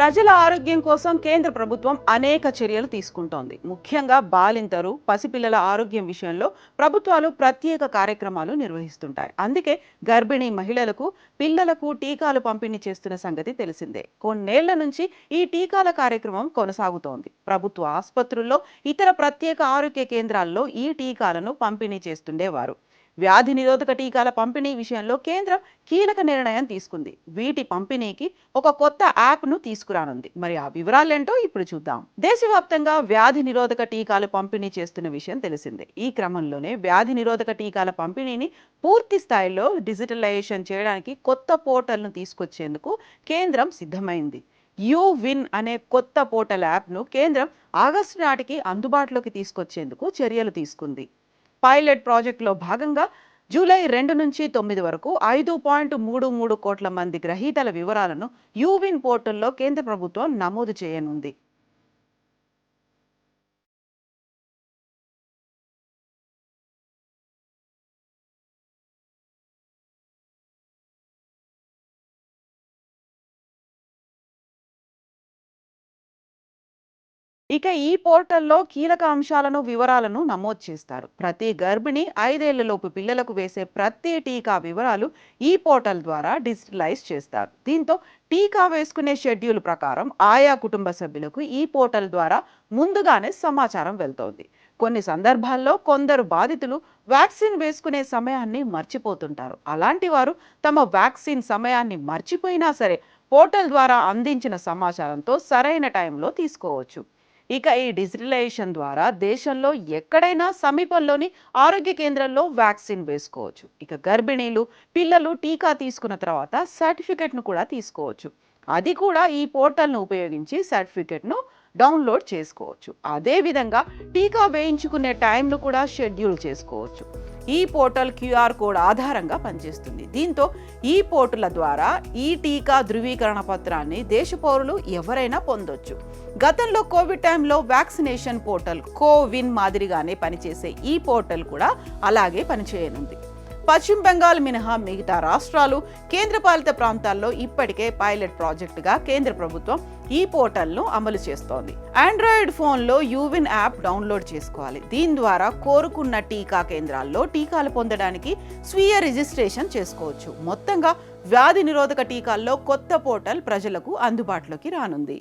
ప్రజల ఆరోగ్యం కోసం కేంద్ర ప్రభుత్వం అనేక చర్యలు తీసుకుంటోంది. ముఖ్యంగా బాలింతరు, పసిపిల్లల ఆరోగ్యం విషయంలో ప్రభుత్వాలు ప్రత్యేక కార్యక్రమాలు నిర్వహిస్తుంటాయి. అందుకే గర్భిణీ మహిళలకు, పిల్లలకు టీకాలు పంపిణీ చేస్తున్న సంగతి తెలిసిందే. కొన్నేళ్ల నుంచి ఈ టీకాల కార్యక్రమం కొనసాగుతోంది. ప్రభుత్వ ఆసుపత్రుల్లో, ఇతర ప్రత్యేక ఆరోగ్య కేంద్రాల్లో ఈ టీకాలను పంపిణీ చేస్తుండేవారు. వ్యాధి నిరోధక టీకాల పంపిణీ విషయంలో కేంద్రం కీలక నిర్ణయం తీసుకుంది. వీటి పంపిణీకి ఒక కొత్త యాప్ను తీసుకురానుంది. మరి ఆ వివరాలేంటో ఇప్పుడు చూద్దాం. దేశవ్యాప్తంగా వ్యాధి నిరోధక టీకాలు పంపిణీ చేస్తున్న విషయం తెలిసిందే. ఈ క్రమంలోనే వ్యాధి నిరోధక టీకాల పంపిణీని పూర్తి స్థాయిలో డిజిటలైజేషన్ చేయడానికి కొత్త పోర్టల్ను తీసుకొచ్చేందుకు కేంద్రం సిద్ధమైంది. యువిన్ అనే కొత్త పోర్టల్ యాప్ను కేంద్రం ఆగస్టు నాటికి అందుబాటులోకి తీసుకొచ్చేందుకు చర్యలు తీసుకుంది. పైలట్ ప్రాజెక్టులో భాగంగా జూలై 2 నుంచి 9 వరకు 5.33 కోట్ల మంది గ్రహీతల వివరాలను యువిన్ పోర్టల్లో కేంద్ర ప్రభుత్వం నమోదు చేయనుంది. ఇక ఈ పోర్టల్లో కీలక అంశాలను, వివరాలను నమోదు చేస్తారు. ప్రతి గర్భిణి, 5 ఏళ్లలోపు పిల్లలకు వేసే ప్రతి టీకా వివరాలు ఈ పోర్టల్ ద్వారా డిజిటలైజ్ చేస్తారు. దీంతో టీకా వేసుకునే షెడ్యూల్ ప్రకారం ఆయా కుటుంబ సభ్యులకు ఈ పోర్టల్ ద్వారా ముందుగానే సమాచారం వెళ్తోంది. కొన్ని సందర్భాల్లో కొందరు బాధితులు వ్యాక్సిన్ వేసుకునే సమయాన్ని మర్చిపోతుంటారు. అలాంటి వారు తమ వ్యాక్సిన్ సమయాన్ని మర్చిపోయినా సరే పోర్టల్ ద్వారా అందించిన సమాచారంతో సరైన టైంలో తీసుకోవచ్చు. ఇక ఈ డిజిటలైజేషన్ ద్వారా దేశంలో ఎక్కడైనా సమీపంలోని ఆరోగ్య కేంద్రంలో వ్యాక్సిన్ వేసుకోవచ్చు. ఇక గర్భిణీలు, పిల్లలు టీకా తీసుకున్న తర్వాత సర్టిఫికెట్ను కూడా తీసుకోవచ్చు. అది కూడా ఈ పోర్టల్ను ఉపయోగించి సర్టిఫికెట్ను డౌన్లోడ్ చేసుకోవచ్చు. అదేవిధంగా టీకా వేయించుకునే టైంను కూడా షెడ్యూల్ చేసుకోవచ్చు. ఈ పోర్టల్ క్యూఆర్ కోడ్ ఆధారంగా పనిచేస్తుంది. దీంతో ఈ పోర్టల్ ద్వారా ఈ టీకా ధృవీకరణ పత్రాన్ని దేశ పౌరులు ఎవరైనా పొందొచ్చు. గతంలో కోవిడ్ టైంలో వ్యాక్సినేషన్ పోర్టల్ కోవిన్ మాదిరిగానే పనిచేసే ఈ పోర్టల్ కూడా అలాగే పనిచేయనుంది. పశ్చిమ బెంగాల్ మినహా మిగతా రాష్ట్రాలు, కేంద్రపాలిత ప్రాంతాల్లో ఇప్పటికే పైలట్ ప్రాజెక్టుగా కేంద్ర ప్రభుత్వం ఈ పోర్టల్ను అమలు చేస్తోంది. ఆండ్రాయిడ్ ఫోన్లో యువిన్ యాప్ డౌన్లోడ్ చేసుకోవాలి. దీని ద్వారా కోరుకున్న టీకా కేంద్రాల్లో టీకాలు పొందడానికి స్వీయ రిజిస్ట్రేషన్ చేసుకోవచ్చు. మొత్తంగా వ్యాధి నిరోధక టీకాల్లో కొత్త పోర్టల్ ప్రజలకు అందుబాటులోకి రానుంది.